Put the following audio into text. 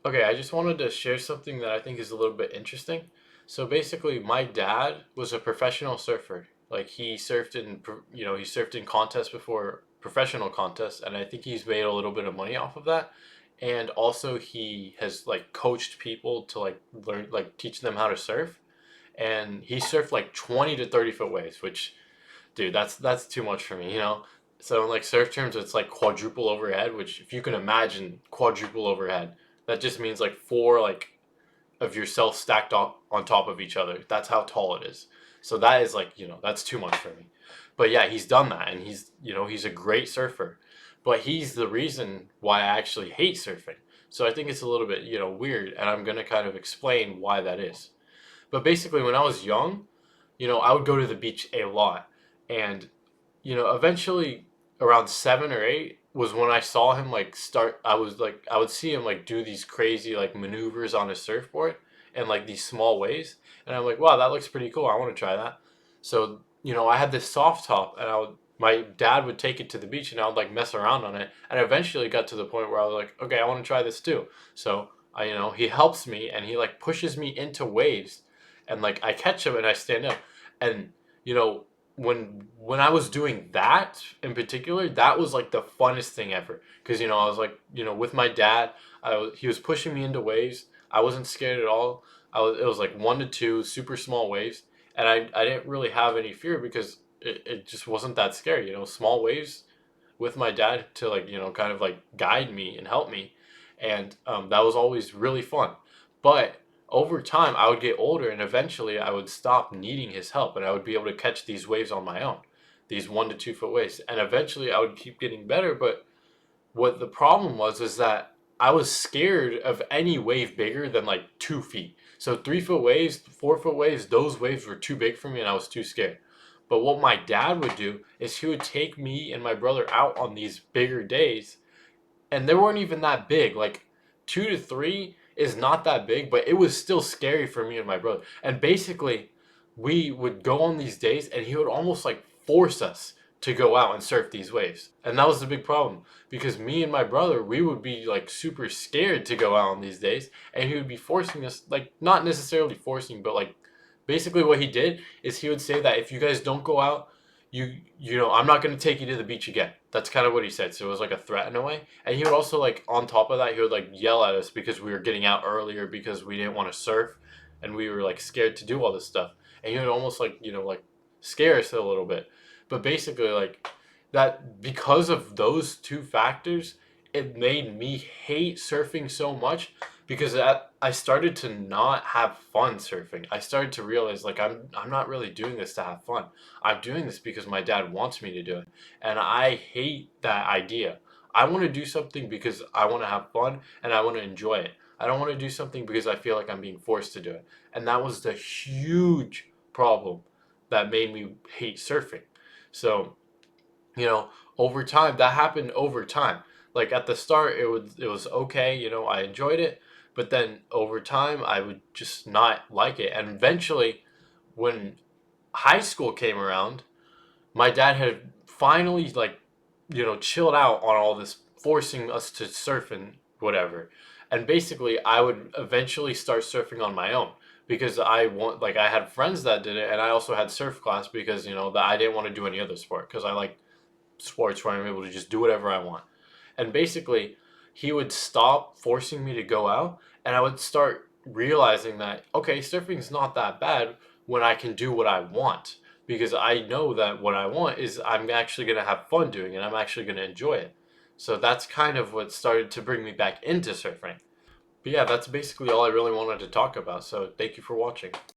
Okay, I just wanted to share something that I think is a little bit interesting. So basically, my dad was a professional surfer. Like he surfed in, he surfed in contests before professional contests, and I think he's made a little bit of money off of that. And also, he has like coached people to like learn, like teach them how to surf. And he surfed like 20 to 30 foot waves, which, dude, that's too much for me, you know. So in like surf terms, it's like quadruple overhead, which if you can imagine quadruple overhead, that just means like four like of yourself stacked on top of each other. That's how tall it is. So that is like, that's too much for me. But yeah, he's done that and he's a great surfer. But he's the reason why I actually hate surfing. So I think it's a little bit, weird, and I'm going to kind of explain why that is. But basically when I was young, I would go to the beach a lot. And eventually around 7 or 8 was when I saw him like start. I would see him like do these crazy like maneuvers on his surfboard and like these small waves, and I'm like, wow, that looks pretty cool. I want to try that. So I had this soft top, and my dad would take it to the beach, and I would like mess around on it, and I eventually got to the point where I was like, okay, I want to try this too. So he helps me, and he like pushes me into waves, and like I catch him, and I stand up, and you know when I was doing that in particular, that was like the funnest thing ever. Because I was like, with my dad, he was pushing me into waves. I wasn't scared at all. It was like 1 to 2 super small waves, and I didn't really have any fear because it just wasn't that scary. Small waves with my dad to like kind of like guide me and help me, and that was always really fun. But over time I would get older, and eventually I would stop needing his help, and I would be able to catch these waves on my own, these 1 to 2 foot waves, and eventually I would keep getting better. But what the problem was is that I was scared of any wave bigger than like 2 feet. So 3 foot waves, 4 foot waves, those waves were too big for me and I was too scared. But what my dad would do is he would take me and my brother out on these bigger days, and they weren't even that big. Like 2 to 3 is not that big, but it was still scary for me and my brother. And basically, we would go on these days, and he would almost like force us to go out and surf these waves. And that was the big problem, because me and my brother, we would be like super scared to go out on these days, and he would be forcing us, like not necessarily forcing, but like basically what he did is he would say that if you guys don't go out, I'm not going to take you to the beach again. That's kind of what he said. So it was like a threat in a way. And he would also like on top of that, he would like yell at us because we were getting out earlier because we didn't want to surf, and we were like scared to do all this stuff. And he would almost like like scare us a little bit. But basically like that, because of those two factors, it made me hate surfing so much, because I started to not have fun surfing. I started to realize like I'm not really doing this to have fun. I'm doing this because my dad wants me to do it. And I hate that idea. I want to do something because I want to have fun and I want to enjoy it. I don't want to do something because I feel like I'm being forced to do it. And that was the huge problem that made me hate surfing. So, you know, over time, that happened over time. Like at the start, it was okay, I enjoyed it, but then over time, I would just not like it. And eventually, when high school came around, my dad had finally like chilled out on all this forcing us to surf and whatever. And basically I would eventually start surfing on my own, because I had friends that did it, and I also had surf class because that I didn't want to do any other sport, because I like sports where I'm able to just do whatever I want. And basically, he would stop forcing me to go out, and I would start realizing that, okay, surfing's not that bad when I can do what I want. Because I know that what I want is I'm actually going to have fun doing it. I'm actually going to enjoy it. So that's kind of what started to bring me back into surfing. But yeah, that's basically all I really wanted to talk about. So thank you for watching.